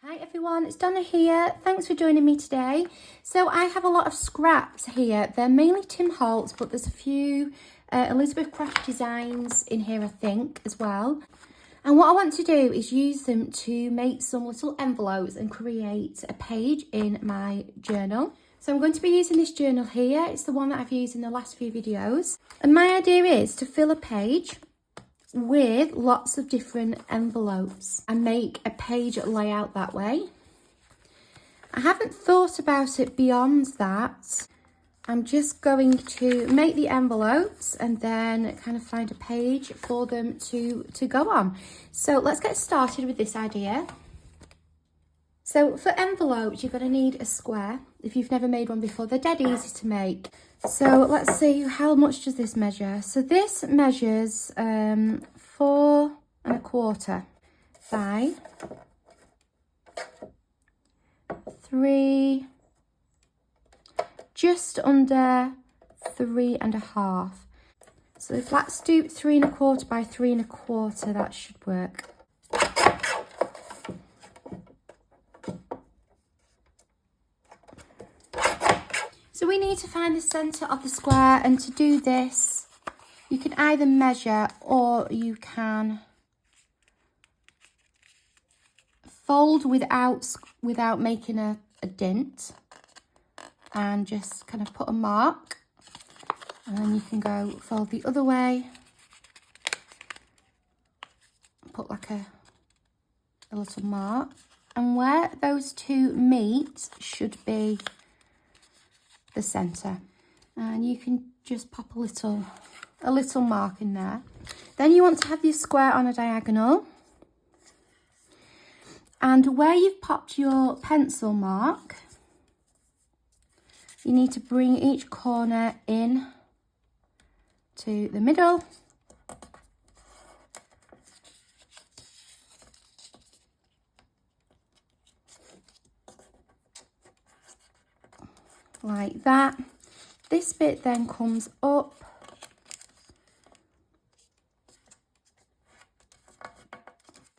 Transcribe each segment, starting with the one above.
Hi everyone, it's Donna here. Thanks for joining me today. So I have a lot of scraps here. They're mainly Tim Holtz, but there's a few Elizabeth Craft designs in here, I think, as well. And what I want to do is use them to make some little envelopes and create a page in my journal. So I'm going to be using this journal here. It's the one that I've used in the last few videos. And my idea is to fill a page with lots of different envelopes and make a page layout that way. I haven't thought about it beyond that. I'm just going to make the envelopes and then kind of find a page for them to go on. So let's get started with this idea. So for envelopes, you're going to need a square. If you've never made one before, they're dead easy to make. So let's see, how much does this measure? So this measures 4 1/4 by 3, just under 3 1/2. So if let's do 3 1/4 by 3 1/4, that should work. So we need to find the centre of the square, and to do this, you can either measure or you can fold without making a dint, and just kind of put a mark, and then you can go fold the other way, put like a little mark, and where those two meet should be the centre, and you can just pop a little mark in there. Then you want to have your square on a diagonal, and where you've popped your pencil mark, you need to bring each corner in to the middle, like that. This bit then comes up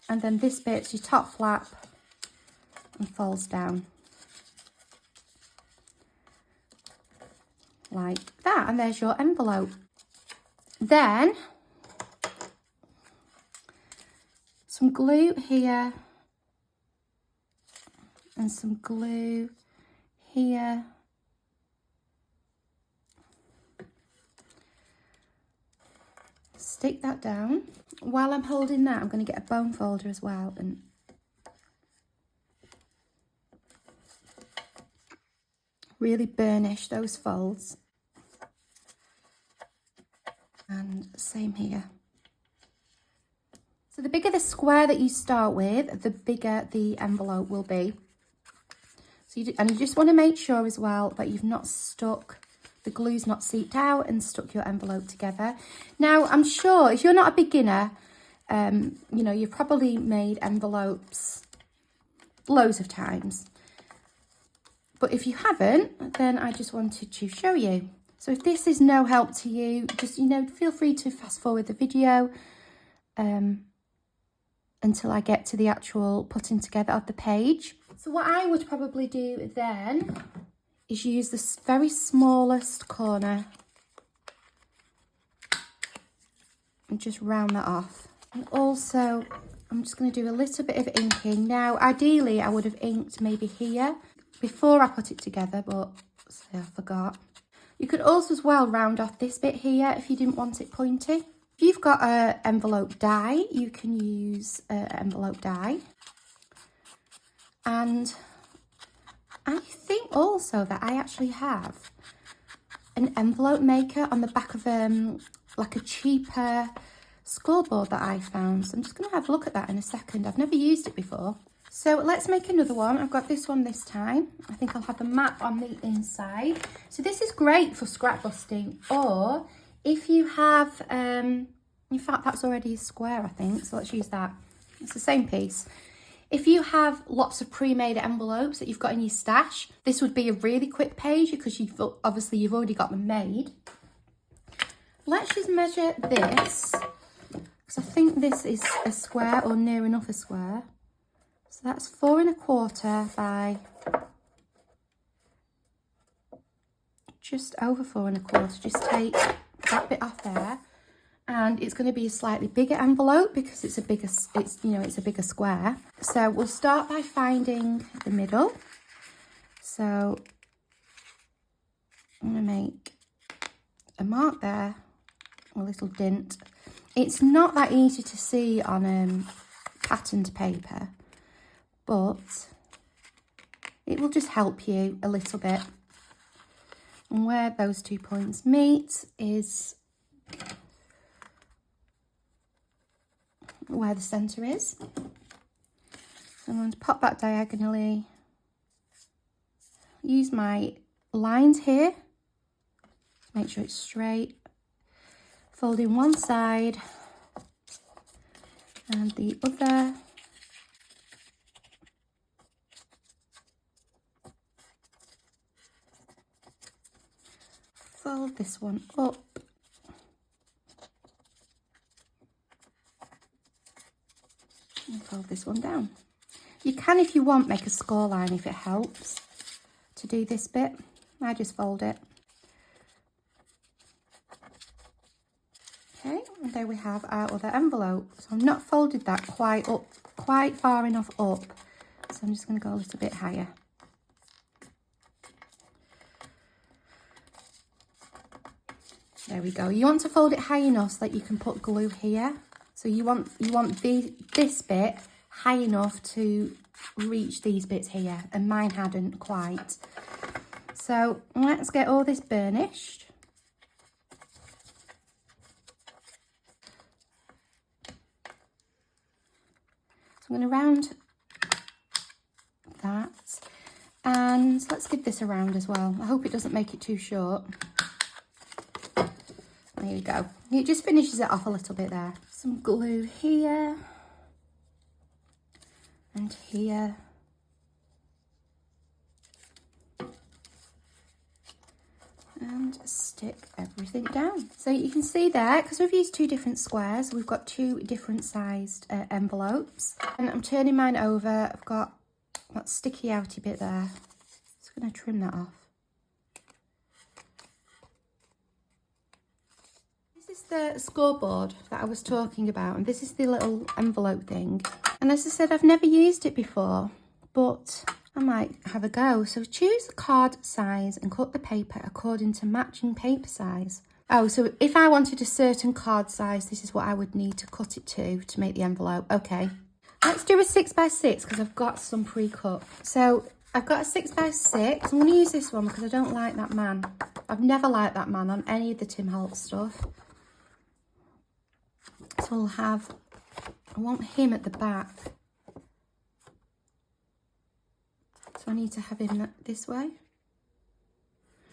and then this bit's your top flap and folds down like that, and there's your envelope. Then some glue here and some glue here. Stick that down. While I'm holding that, I'm going to get a bone folder as well and really burnish those folds. And same here. So the bigger the square that you start with, the bigger the envelope will be. So you just want to make sure as well that you've not stuck, the glue's not seeped out and stuck your envelope together. Now, I'm sure if you're not a beginner, you know, you've probably made envelopes loads of times. But if you haven't, then I just wanted to show you. So if this is no help to you, just, you know, feel free to fast forward the video until I get to the actual putting together of the page. So what I would probably do then is use the very smallest corner and just round that off. And also, I'm just going to do a little bit of inking. Now, ideally, I would have inked maybe here before I put it together, but I forgot. You could also as well round off this bit here if you didn't want it pointy. If you've got an envelope die, you can use an envelope die. And I think also that I actually have an envelope maker on the back of like a cheaper scoreboard that I found. So I'm just going to have a look at that in a second. I've never used it before. So let's make another one. I've got this one this time. I think I'll have the map on the inside. So this is great for scrap busting, or if you have, in fact, that's already a square, I think. So let's use that. It's the same piece. If you have lots of pre-made envelopes that you've got in your stash, this would be a really quick page because you've already got them made. Let's just measure this, because I think this is a square or near enough a square. So that's 4 1/4 by just over 4 1/4. Just take that bit off there, and it's going to be a slightly bigger envelope because it's a bigger, it's a bigger square. So we'll start by finding the middle. So I'm going to make a mark there, a little dint. It's not that easy to see on patterned paper, but it will just help you a little bit. And where those 2 points meet is where the centre is. So I'm going to pop that diagonally, use my lines here, make sure it's straight, fold in one side and the other. Fold this one up. And fold this one down. You can, if you want, make a score line if it helps to do this bit. I just fold it. Okay, and there we have our other envelope. So I've not folded that quite far enough up. So I'm just going to go a little bit higher. There we go. You want to fold it high enough so that you can put glue here. So you want this bit high enough to reach these bits here, and mine hadn't quite. So let's get all this burnished. So I'm going to round that, and let's give this a round as well. I hope it doesn't make it too short. There you go. It just finishes it off a little bit there. Some glue here and here. And stick everything down. So you can see there, because we've used 2 different squares, we've got 2 different sized envelopes. And I'm turning mine over. I've got that sticky outy bit there. Just going to trim that off. This is the scoreboard that I was talking about, and this is the little envelope thing. And as I said, I've never used it before, but I might have a go. So choose the card size and cut the paper according to matching paper size. Oh, so if I wanted a certain card size, this is what I would need to cut it to make the envelope. Okay, let's do a 6 by 6 because I've got some pre-cut. So I've got a 6 by 6. I'm going to use this one because I don't like that man. I've never liked that man on any of the Tim Holtz stuff. So I want him at the back. So I need to have him this way.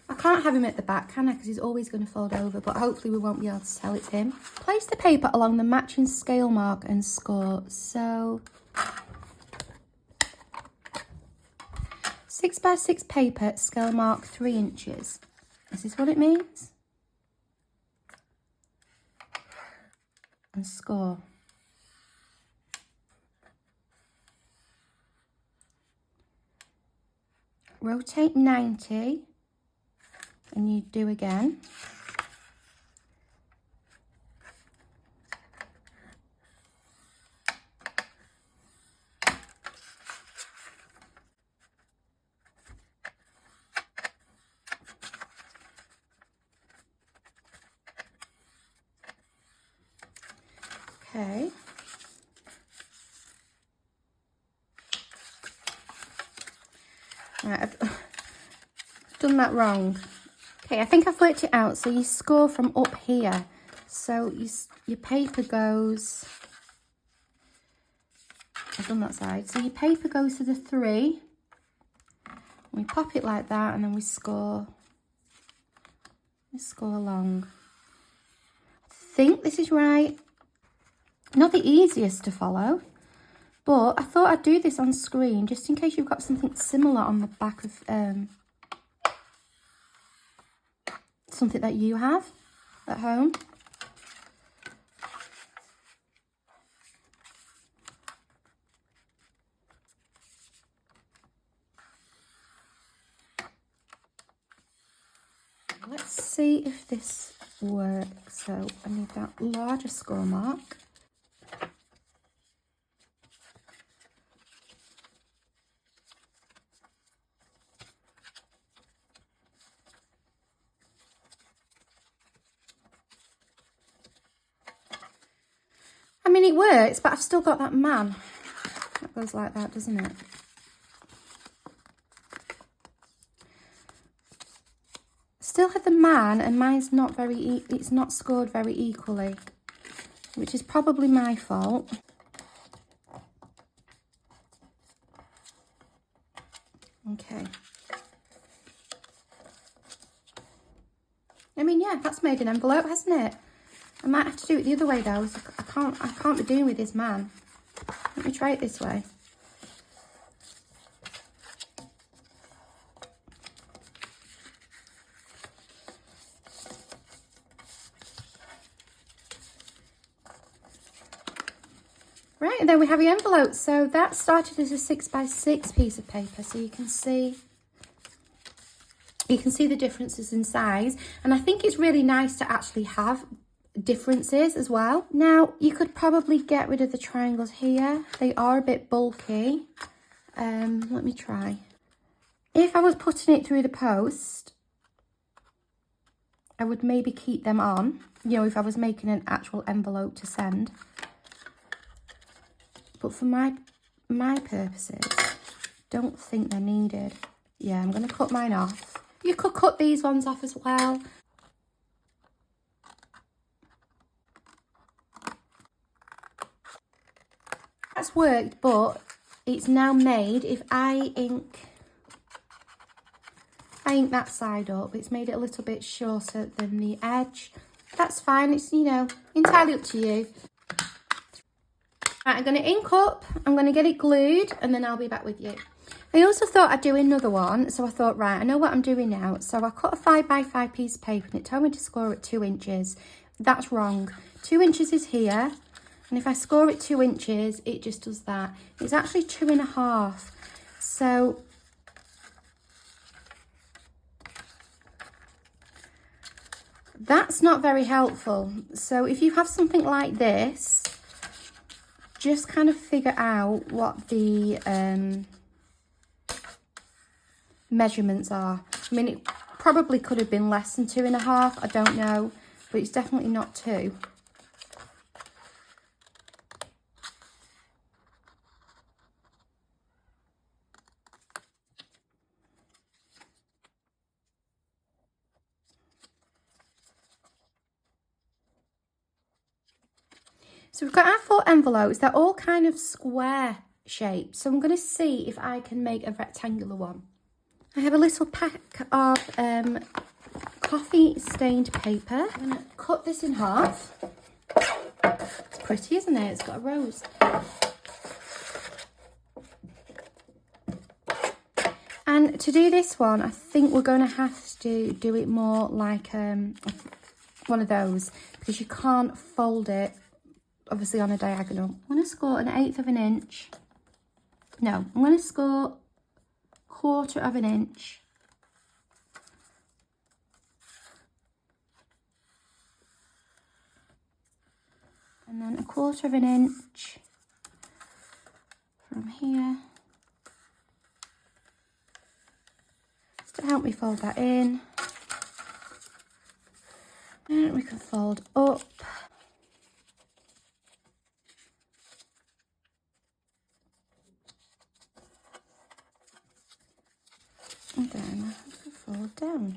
I can't have him at the back, can I? Because he's always going to fold over, but hopefully we won't be able to tell it's him. Place the paper along the matching scale mark and score. So 6 by 6 paper, scale mark 3 inches. Is this what it means? And score. Rotate 90 and you do again. Okay. Right, I've done that wrong. Okay, I think I've worked it out. So you score from up here. So your paper goes... I've done that side. So your paper goes to the 3. We pop it like that and then we score. We score along. I think this is right. Not the easiest to follow, but I thought I'd do this on screen just in case you've got something similar on the back of something that you have at home. Let's see if this works. So I need that larger score mark. I mean, it works, but I've still got that man. That goes like that, doesn't it? Still have the man, and mine's not very, it's not scored very equally, which is probably my fault. Okay. I mean, yeah, that's made an envelope, hasn't it? I might have to do it the other way though. So I can't be doing with this man. Let me try it this way. Right, and then we have the envelope. So that started as a 6x6 piece of paper. So you can see the differences in size. And I think it's really nice to actually have differences as well. Now, you could probably get rid of the triangles here. They are a bit bulky. Let me try. If I was putting it through the post, I would maybe keep them on, you know, if I was making an actual envelope to send. But for my purposes, don't think they're needed. Yeah, I'm going to cut mine off. You could cut these ones off as well. That's worked, but it's now made, if I ink that side up, it's made it a little bit shorter than the edge. That's fine, it's, you know, entirely up to you. Right, I'm going to ink up, I'm going to get it glued, and then I'll be back with you. I also thought I'd do another one, so I thought, right, I know what I'm doing now. So I cut a 5x5 piece of paper, and it told me to score at 2 inches. That's wrong. 2 inches is here. And if I score it 2 inches, it just does that. It's actually 2.5. So that's not very helpful. So if you have something like this, just kind of figure out what the measurements are. I mean, it probably could have been less than 2.5. I don't know, but it's definitely not 2. So we've got our 4 envelopes. They're all kind of square shaped. So I'm going to see if I can make a rectangular one. I have a little pack of coffee stained paper. I'm going to cut this in half. It's pretty, isn't it? It's got a rose. And to do this one, I think we're going to have to do it more like one of those, because you can't fold it obviously on a diagonal. I'm going to score 1/8 of an inch. No, I'm going to score 1/4 of an inch. And then 1/4 of an inch from here. Just to help me fold that in. And we can fold up. And then fold down.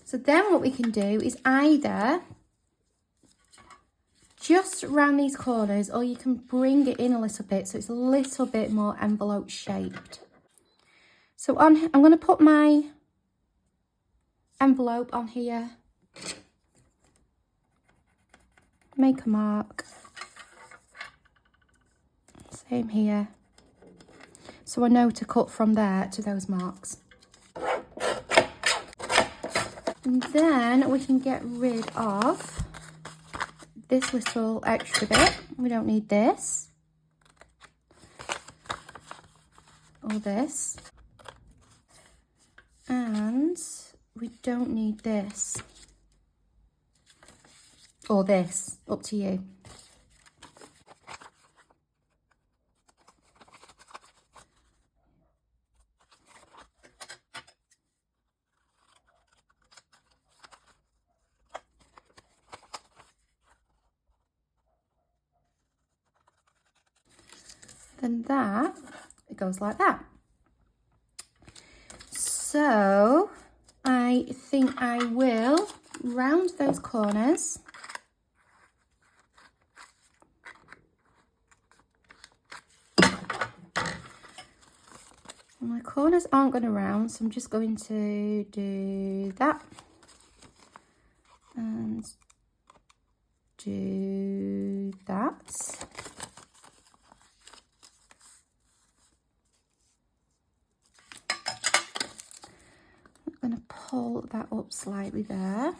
So then what we can do is either just round these corners, or you can bring it in a little bit so it's a little bit more envelope shaped. So I'm going to put my envelope on here, make a mark, same here. So I know to cut from there to those marks. And then we can get rid of this little extra bit. We don't need this. Or this. And we don't need this. Or this, up to you. Then that, it goes like that. So I think I will round those corners. My corners aren't going to round, so I'm just going to do that and do that. I'm going to pull that up slightly there.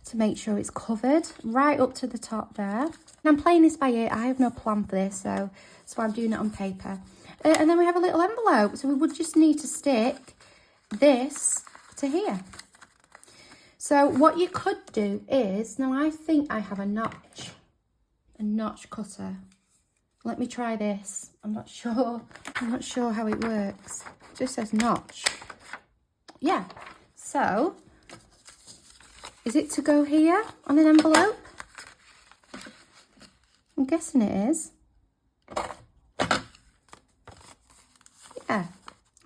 To make sure it's covered right up to the top there. And I'm playing this by ear. I have no plan for this, so I'm doing it on paper. And then we have a little envelope, so we would just need to stick this to here. So what you could do is, now I think I have a notch cutter. Let me try this. I'm not sure how it works. It just says notch. Yeah, so is it to go here on an envelope? I'm guessing it is. Yeah, I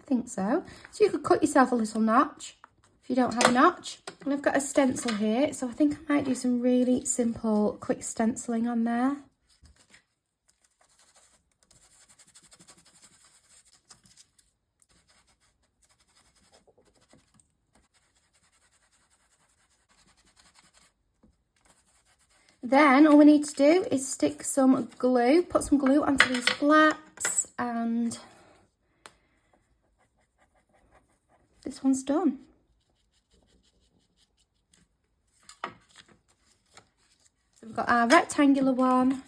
think so. So you could cut yourself a little notch if you don't have a notch. And I've got a stencil here, so I think I might do some really simple, quick stenciling on there. Then all we need to do is stick some glue, put some glue onto these flaps, and this one's done. So we've got our rectangular one,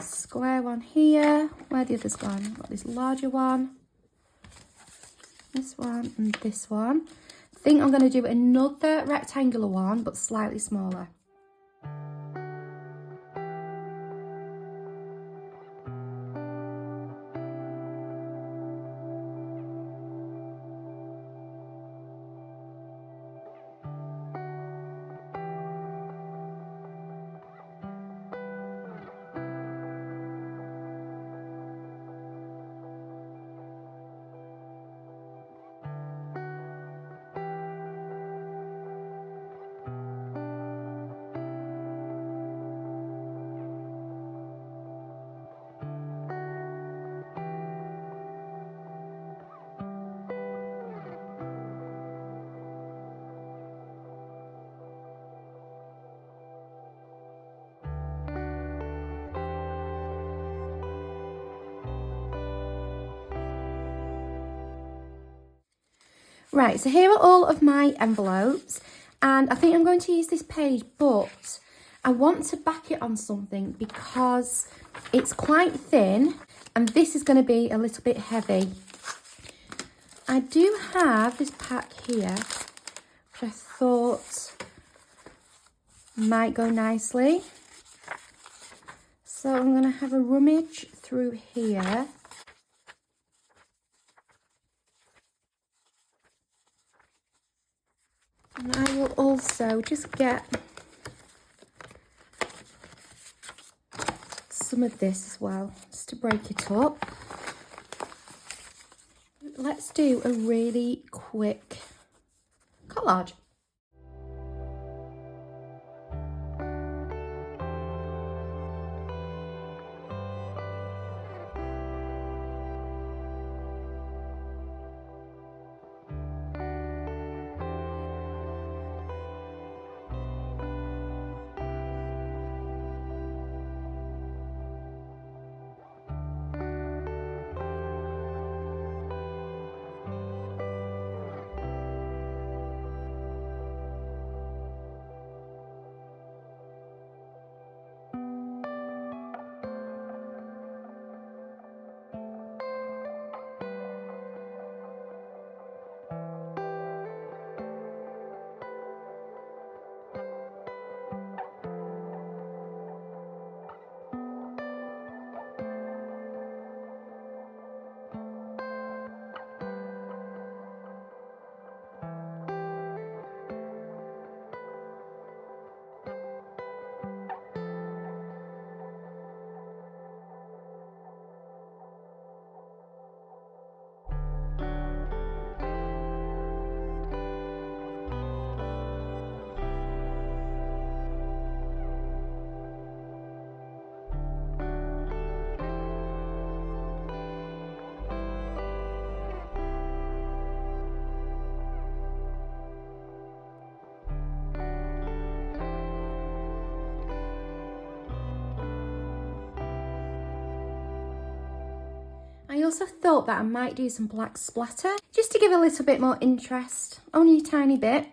square one here. Where the others gone? We've got this larger one, this one, and this one. I think I'm going to do another rectangular one, but slightly smaller. Right, so here are all of my envelopes, and I think I'm going to use this page, but I want to back it on something because it's quite thin and this is going to be a little bit heavy. I do have this pack here, which I thought might go nicely. So I'm going to have a rummage through here. And I will also just get some of this as well, just to break it up. Let's do a really quick collage. also thought that I might do some black splatter, just to give a little bit more interest, only a tiny bit.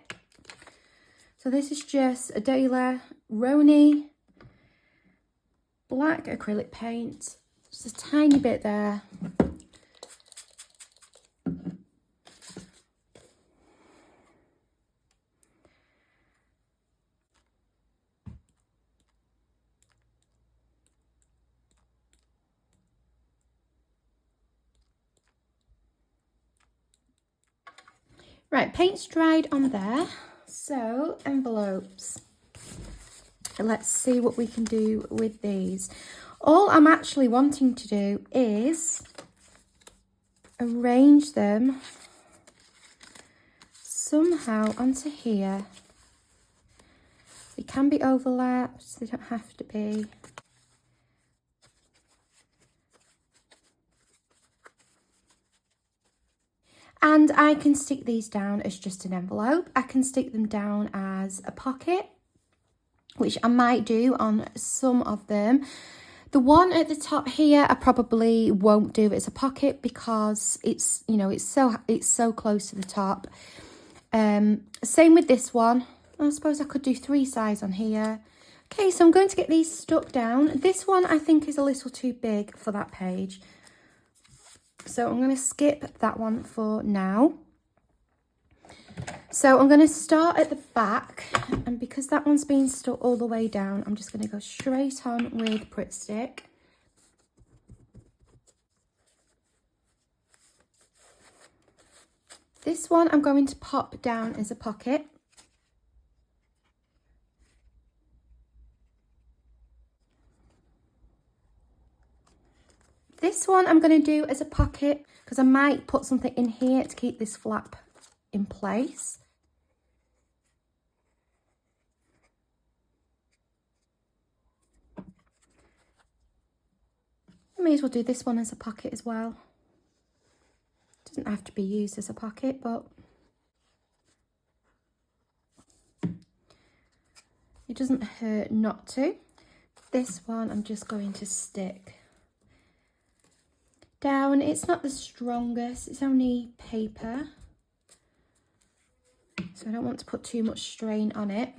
So this is just a Daler Roni black acrylic paint, just a tiny bit there. Right, paint's dried on there. So, envelopes. Let's see what we can do with these. All I'm actually wanting to do is arrange them somehow onto here. They can be overlapped, they don't have to be. And I can stick these down as just an envelope. I can stick them down as a pocket, which I might do on some of them. The one at the top here, I probably won't do as a pocket because it's, you know, it's so close to the top. Same with this one. I suppose I could do 3 sides on here. Okay, so I'm going to get these stuck down. This one I think is a little too big for that page. So I'm going to skip that one for now. So I'm going to start at the back, and because that one's been stuck all the way down, I'm just going to go straight on with Pritt Stick. This one I'm going to pop down as a pocket. This one I'm going to do as a pocket because I might put something in here to keep this flap in place. I may as well do this one as a pocket as well. Doesn't have to be used as a pocket, but it doesn't hurt not to. This one I'm just going to stick down. It's not the strongest, it's only paper, so I don't want to put too much strain on it.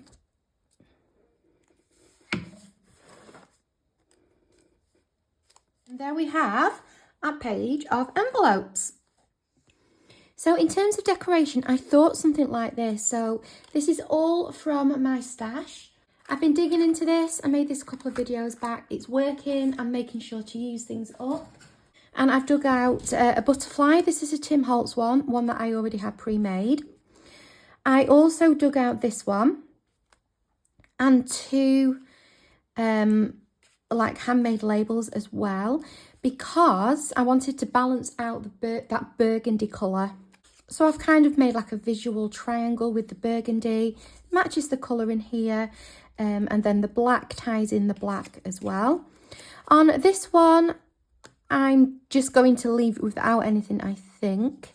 And there we have our page of envelopes. So in terms of decoration, I thought something like this. So this is all from my stash. I've been digging into this. I made this a couple of videos back. It's working. I'm making sure to use things up. And I've dug out a butterfly. This is a Tim Holtz one that I already had pre-made. I also dug out this one and 2 like handmade labels as well, because I wanted to balance out that burgundy colour. So I've kind of made like a visual triangle with the burgundy, matches the colour in here, and then the black ties in the black as well. On this one, I'm just going to leave it without anything, I think.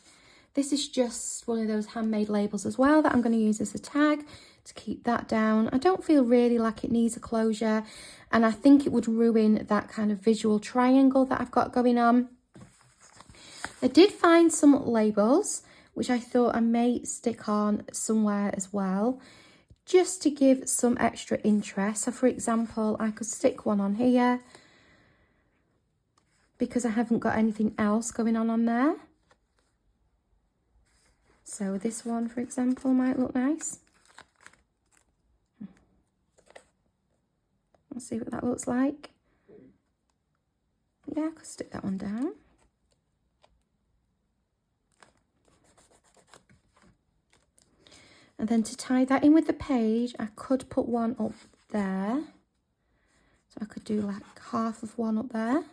This is just one of those handmade labels as well that I'm going to use as a tag to keep that down. I don't feel really like it needs a closure, and I think it would ruin that kind of visual triangle that I've got going on. I did find some labels, which I thought I may stick on somewhere as well, just to give some extra interest. So for example, I could stick one on here, because I haven't got anything else going on there. So this one, for example, might look nice. Let's see what that looks like. Yeah, I could stick that one down. And then to tie that in with the page, I could put one up there. So I could do like half of one up there.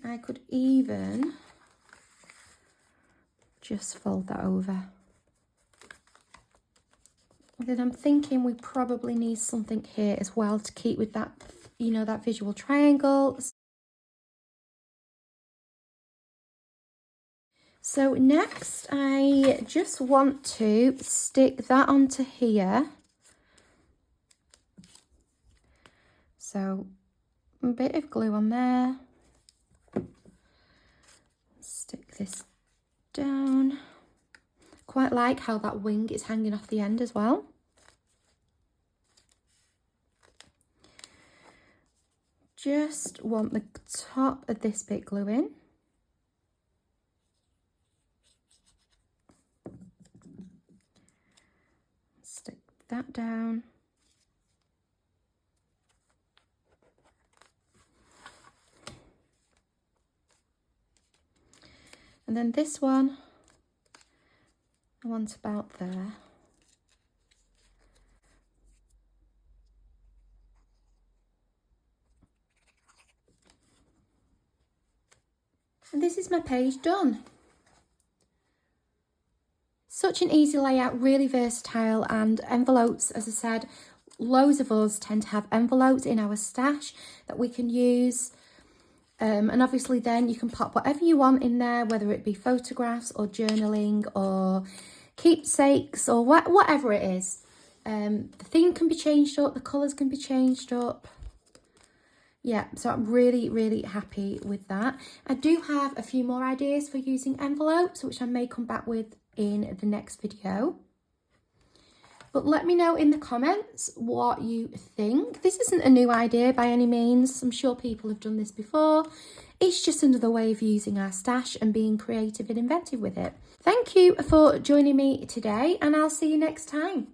I could even just fold that over. And then I'm thinking we probably need something here as well to keep with that, you know, that visual triangle. So next, I just want to stick that onto here. So a bit of glue on there. Stick this down. Quite like how that wing is hanging off the end as well. Just want the top of this bit glue in. Stick that down. And then this one, I want about there. And this is my page done. Such an easy layout, really versatile, and envelopes, as I said, loads of us tend to have envelopes in our stash that we can use. And obviously then you can pop whatever you want in there, whether it be photographs or journaling or keepsakes or whatever it is. The theme can be changed up, the colours can be changed up. Yeah, so I'm really, really happy with that. I do have a few more ideas for using envelopes, which I may come back with in the next video. But let me know in the comments what you think. This isn't a new idea by any means. I'm sure people have done this before. It's just another way of using our stash and being creative and inventive with it. Thank you for joining me today, and I'll see you next time.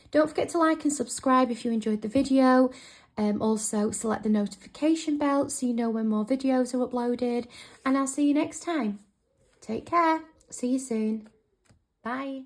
Don't forget to like and subscribe if you enjoyed the video. Also select the notification bell so you know when more videos are uploaded, and I'll see you next time. Take care. See you soon. Bye.